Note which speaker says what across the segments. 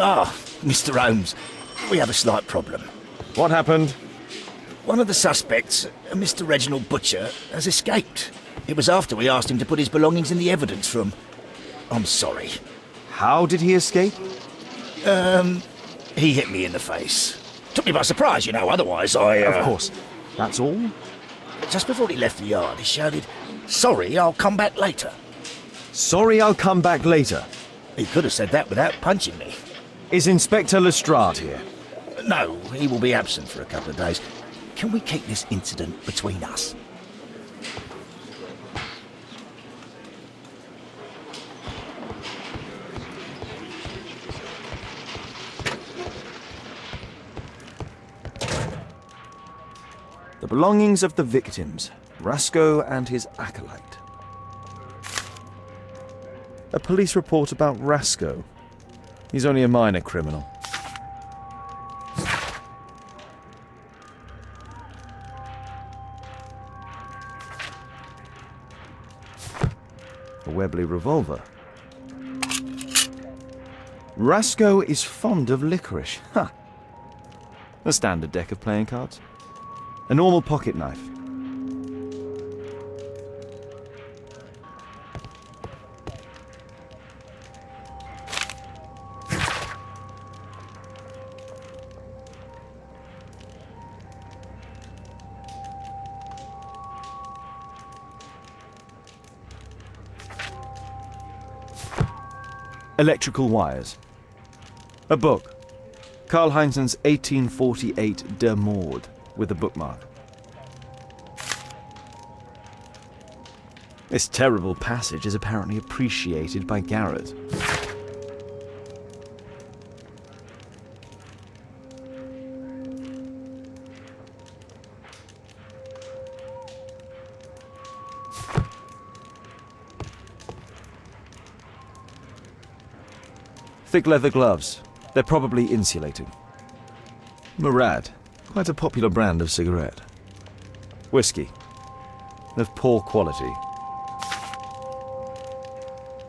Speaker 1: Ah, Mr. Holmes, we have a slight problem.
Speaker 2: What happened?
Speaker 1: One of the suspects, Mr. Reginald Butcher, has escaped. It was after we asked him to put his belongings in the evidence room. I'm sorry.
Speaker 2: How did he escape?
Speaker 1: He hit me in the face. Took me by surprise, you know, otherwise I...
Speaker 2: Of course. That's all?
Speaker 1: Just before he left the yard, he shouted, "Sorry, I'll come back later."
Speaker 2: Sorry, I'll come back later.
Speaker 1: He could have said that without punching me.
Speaker 2: Is Inspector Lestrade here?
Speaker 1: No, he will be absent for a couple of days. Can we keep this incident between us?
Speaker 2: The belongings of the victims, Rasco and his acolyte. A police report about Rasco. He's only a minor criminal. A Webley revolver. Rasco is fond of licorice. Ha! A standard deck of playing cards. A normal pocket knife. Electrical wires. A book. Karl Heinzen's 1848 Der Mord, with a bookmark. This terrible passage is apparently appreciated by Garrett. Thick leather gloves. They're probably insulating. Murad. Quite a popular brand of cigarette. Whiskey. Of poor quality.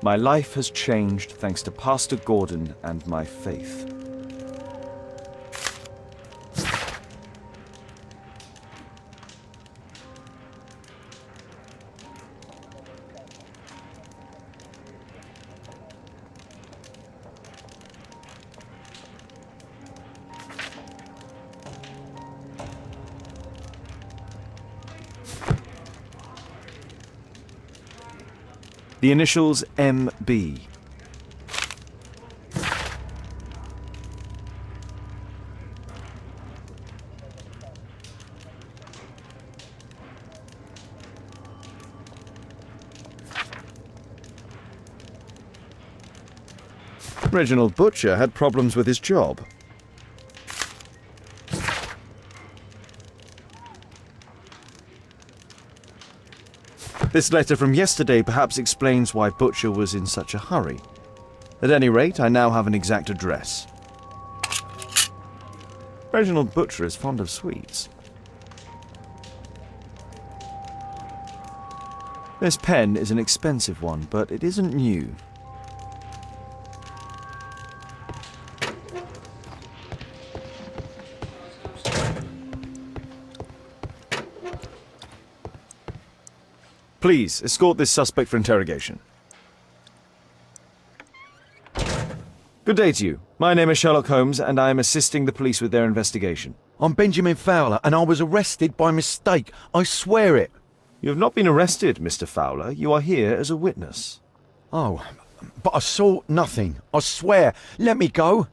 Speaker 2: My life has changed thanks to Pastor Gordon and my faith. The initials MB. Reginald Butcher had problems with his job. This letter from yesterday perhaps explains why Butcher was in such a hurry. At any rate, I now have an exact address. Reginald Butcher is fond of sweets. This pen is an expensive one, but it isn't new. Please, escort this suspect for interrogation. Good day to you. My name is Sherlock Holmes, and I am assisting the police with their investigation.
Speaker 3: I'm Benjamin Fowler, and I was arrested by mistake. I swear it.
Speaker 2: You have not been arrested, Mr. Fowler. You are here as a witness.
Speaker 3: Oh, but I saw nothing. I swear. Let me go.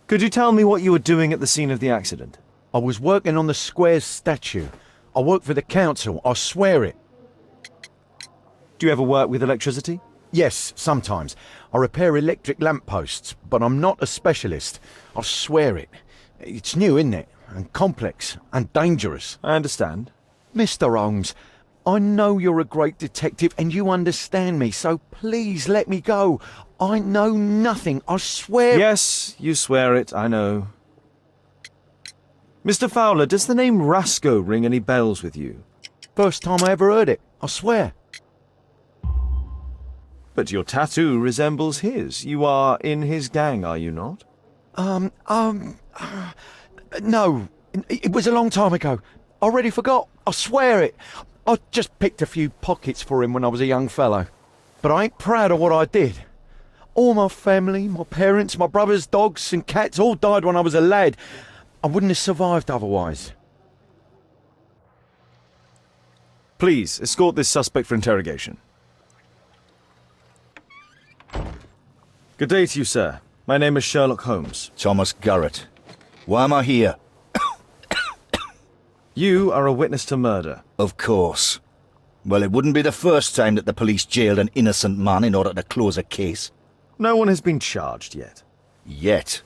Speaker 2: Could you tell me what you were doing at the scene of the accident?
Speaker 3: I was working on the square's statue. I work for the council, I swear it.
Speaker 2: Do you ever work with electricity?
Speaker 3: Yes, sometimes. I repair electric lampposts, but I'm not a specialist. I swear it. It's new, isn't it? And complex, and dangerous.
Speaker 2: I understand.
Speaker 3: Mr. Holmes, I know you're a great detective and you understand me, so please let me go. I know nothing, I swear.
Speaker 2: Yes, you swear it, I know. Mr. Fowler, does the name Rasco ring any bells with you?
Speaker 3: First time I ever heard it, I swear.
Speaker 2: But your tattoo resembles his. You are in his gang, are you not?
Speaker 3: No. It was a long time ago. I already forgot, I swear it. I just picked a few pockets for him when I was a young fellow. But I ain't proud of what I did. All my family, my parents, my brothers, dogs and cats all died when I was a lad. I wouldn't have survived otherwise.
Speaker 2: Please, escort this suspect for interrogation. Good day to you, sir. My name is Sherlock Holmes.
Speaker 1: Thomas Garrett. Why am I here?
Speaker 2: You are a witness to murder.
Speaker 1: Of course. Well, it wouldn't be the first time that the police jailed an innocent man in order to close a case.
Speaker 2: No one has been charged yet.
Speaker 1: Yet.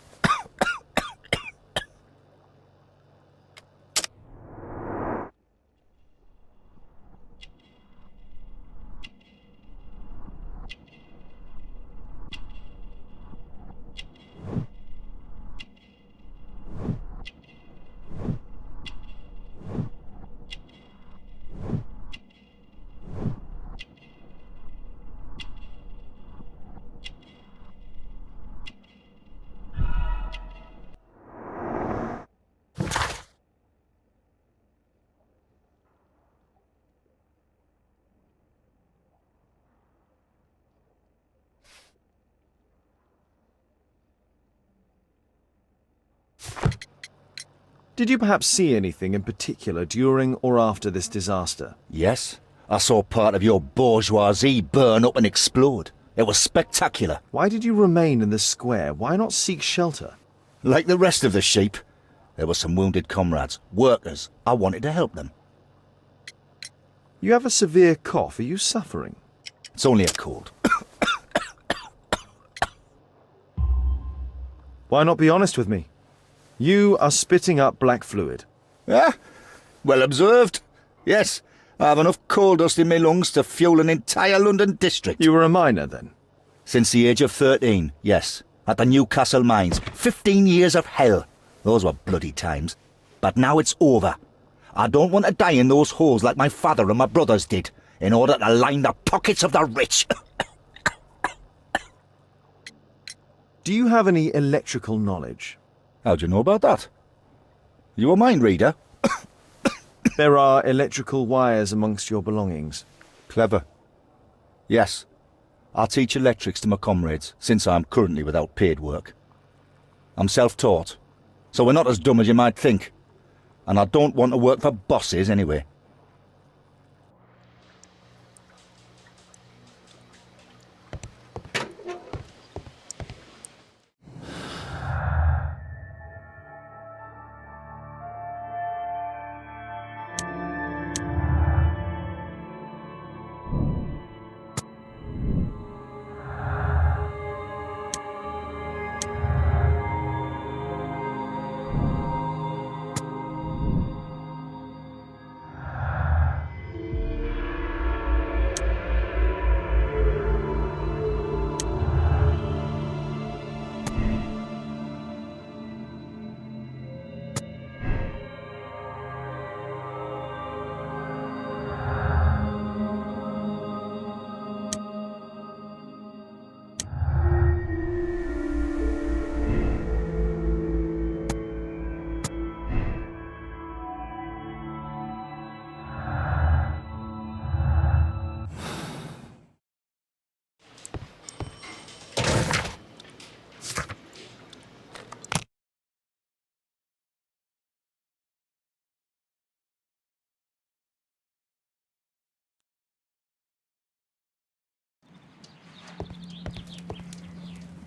Speaker 2: Did you perhaps see anything in particular during or after this disaster?
Speaker 1: Yes, I saw part of your bourgeoisie burn up and explode. It was spectacular.
Speaker 2: Why did you remain in the square? Why not seek shelter?
Speaker 1: Like the rest of the sheep, there were some wounded comrades, workers. I wanted to help them.
Speaker 2: You have a severe cough. Are you suffering?
Speaker 1: It's only a cold.
Speaker 2: Why not be honest with me? You are spitting up black fluid.
Speaker 1: Ah, well observed. Yes, I have enough coal dust in my lungs to fuel an entire London district.
Speaker 2: You were a miner, then?
Speaker 1: Since the age of 13, yes. At the Newcastle mines. 15 years of hell. Those were bloody times. But now it's over. I don't want to die in those holes like my father and my brothers did, in order to line the pockets of the rich.
Speaker 2: Do you have any electrical knowledge?
Speaker 1: How'd you know about that? You a mind reader?
Speaker 2: There are electrical wires amongst your belongings.
Speaker 1: Clever. Yes. I teach electrics to my comrades, since I'm currently without paid work. I'm self-taught, so we're not as dumb as you might think. And I don't want to work for bosses anyway.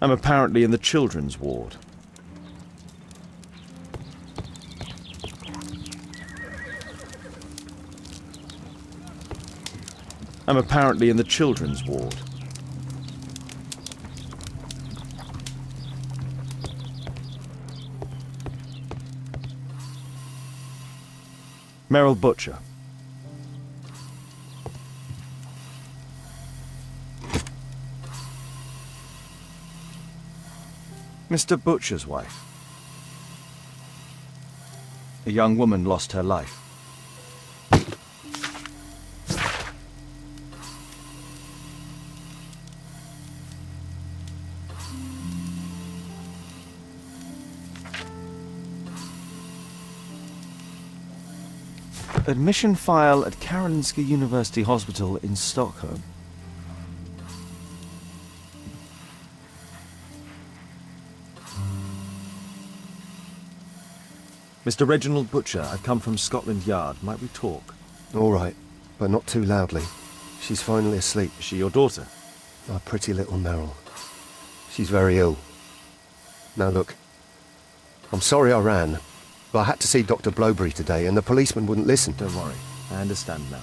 Speaker 2: I'm apparently in the children's ward. I'm apparently in the children's ward. Merrill Butcher. Mr. Butcher's wife. A young woman lost her life. Admission file at Karolinska University Hospital in Stockholm. Mr. Reginald Butcher, I've come from Scotland Yard. Might we talk?
Speaker 4: All right, but not too loudly. She's finally asleep.
Speaker 2: Is she your daughter?
Speaker 4: Our pretty little Merrill. She's very ill. Now look, I'm sorry I ran, but I had to see Dr. Blowberry today and the policeman wouldn't listen.
Speaker 2: Don't worry, I understand now.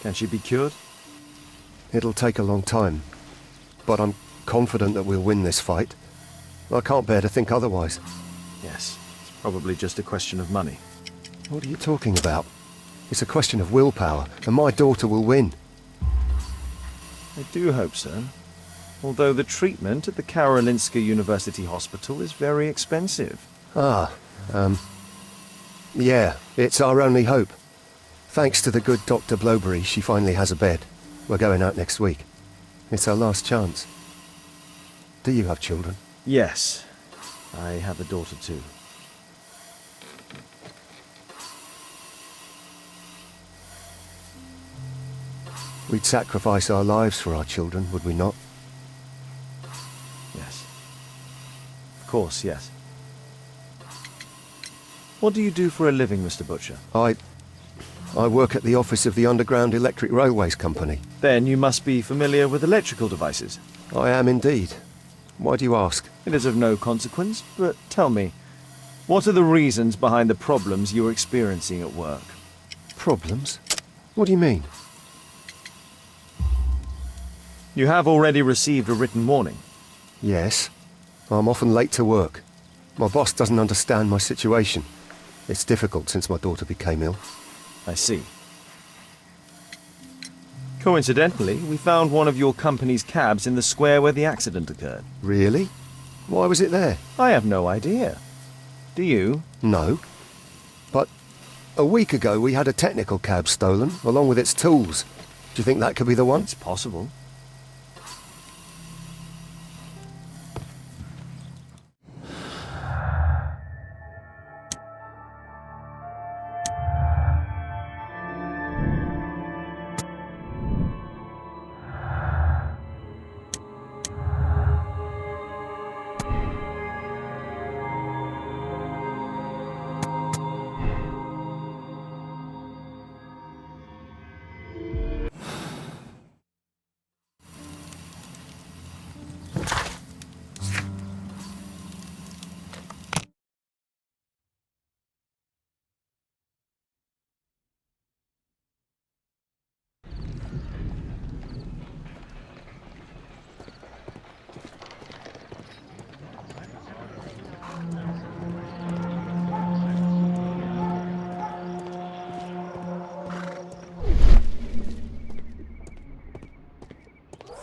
Speaker 2: Can she be cured?
Speaker 4: It'll take a long time, but I'm confident that we'll win this fight. I can't bear to think otherwise.
Speaker 2: Yes, it's probably just a question of money.
Speaker 4: What are you talking about? It's a question of willpower, and my daughter will win.
Speaker 2: I do hope so. Although the treatment at the Karolinska University Hospital is very expensive.
Speaker 4: Yeah, it's our only hope. Thanks to the good Dr. Blowberry, she finally has a bed. We're going out next week. It's our last chance. Do you have children?
Speaker 2: Yes, I have a daughter too.
Speaker 4: We'd sacrifice our lives for our children, would we not?
Speaker 2: Yes. Of course, yes. What do you do for a living, Mr. Butcher?
Speaker 4: I work at the office of the Underground Electric Railways Company.
Speaker 2: Then you must be familiar with electrical devices.
Speaker 4: I am indeed. Why do you ask?
Speaker 2: It is of no consequence, but tell me, what are the reasons behind the problems you're experiencing at work?
Speaker 4: Problems? What do you mean?
Speaker 2: You have already received a written warning.
Speaker 4: Yes. I'm often late to work. My boss doesn't understand my situation. It's difficult since my daughter became ill.
Speaker 2: I see. Coincidentally, we found one of your company's cabs in the square where the accident occurred.
Speaker 4: Really? Why was it there?
Speaker 2: I have no idea. Do you?
Speaker 4: No. But a week ago we had a technical cab stolen, along with its tools. Do you think that could be the one?
Speaker 2: It's possible.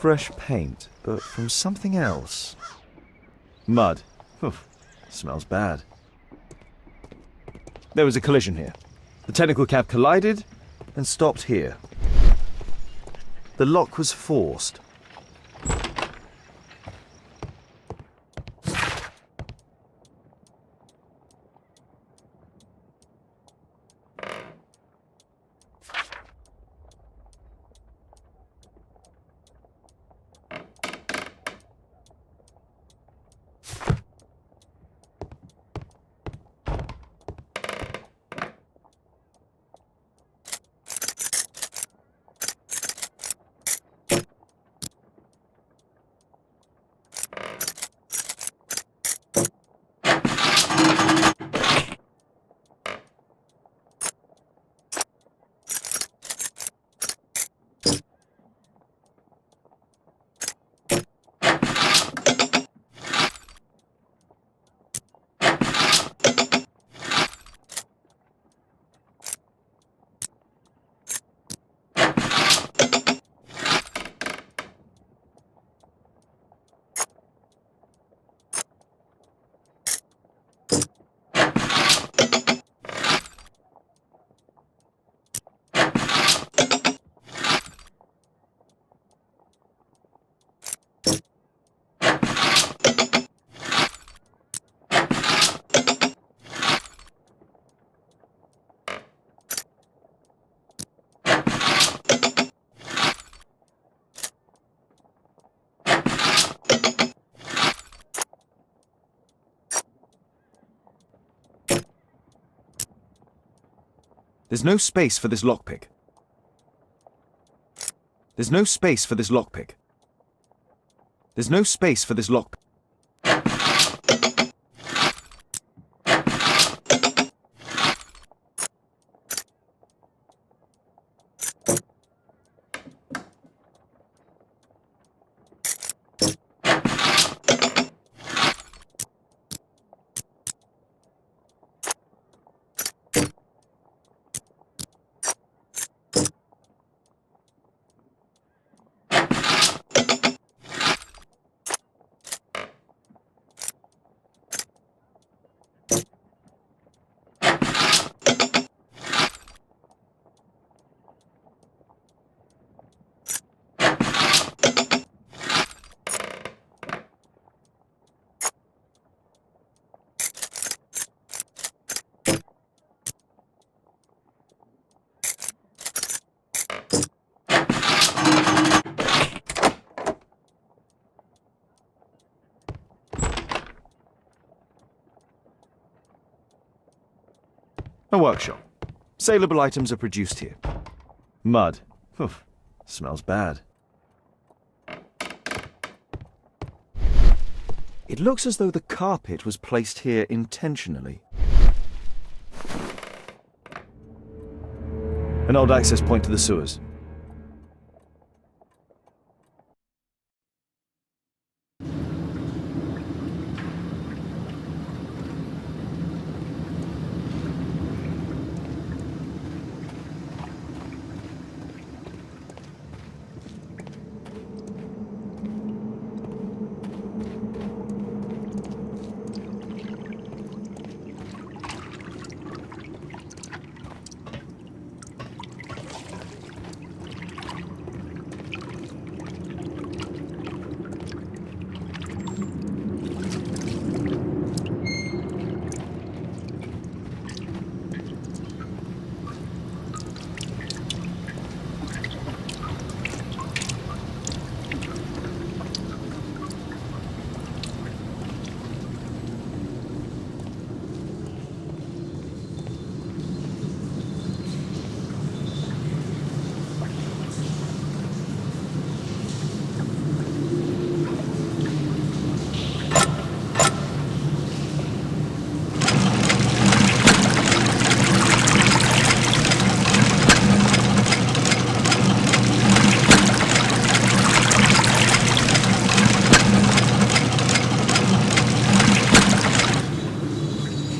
Speaker 2: fresh paint, but from something else. Mud. Oof, smells bad. There was a collision here. The technical cab collided and stopped here. The lock was forced. There's no space for this lockpick. There's no space for this lockpick. There's no space for this lockpick. A workshop. Saleable items are produced here. Mud. Oof, smells bad. It looks as though the carpet was placed here intentionally. An old access point to the sewers.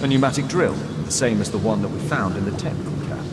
Speaker 2: A pneumatic drill, the same as the one that we found in the technical cab.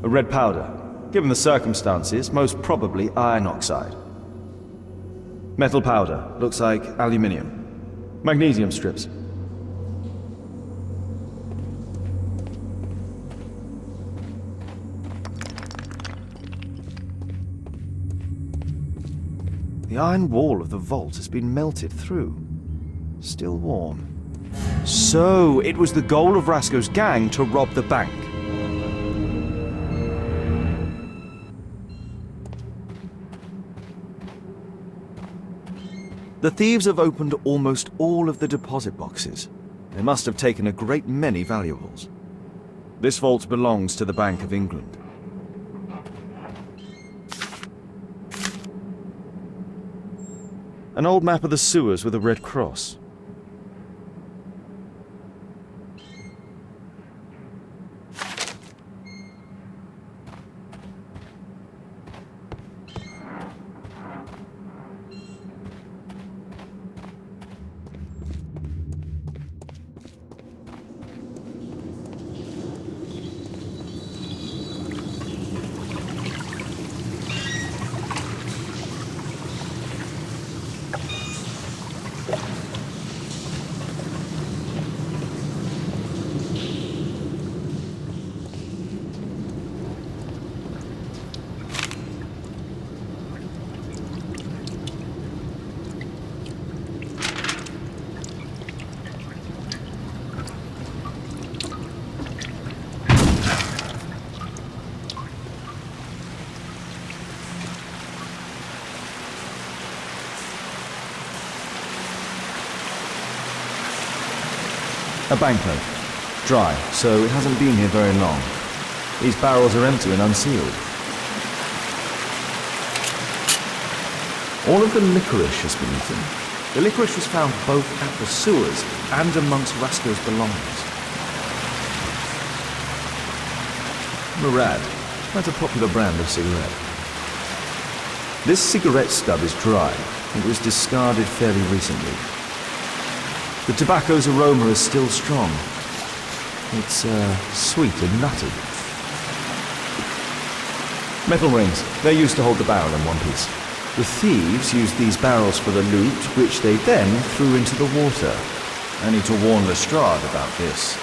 Speaker 2: A red powder. Given the circumstances, most probably iron oxide. Metal powder. Looks like aluminium. Magnesium strips. The iron wall of the vault has been melted through. Still warm. So, it was the goal of Rasko's gang to rob the bank. The thieves have opened almost all of the deposit boxes. They must have taken a great many valuables. This vault belongs to the Bank of England. An old map of the sewers with a red cross. A banknote. Dry, so it hasn't been here very long. These barrels are empty and unsealed. All of the licorice has been eaten. The licorice was found both at the sewers and amongst Rasko's belongings. Murad, quite a popular brand of cigarette. This cigarette stub is dry. It was discarded fairly recently. The tobacco's aroma is still strong. It's sweet and nutty. Metal rings. They're used to hold the barrel in one piece. The thieves used these barrels for the loot, which they then threw into the water. I need to warn Lestrade about this.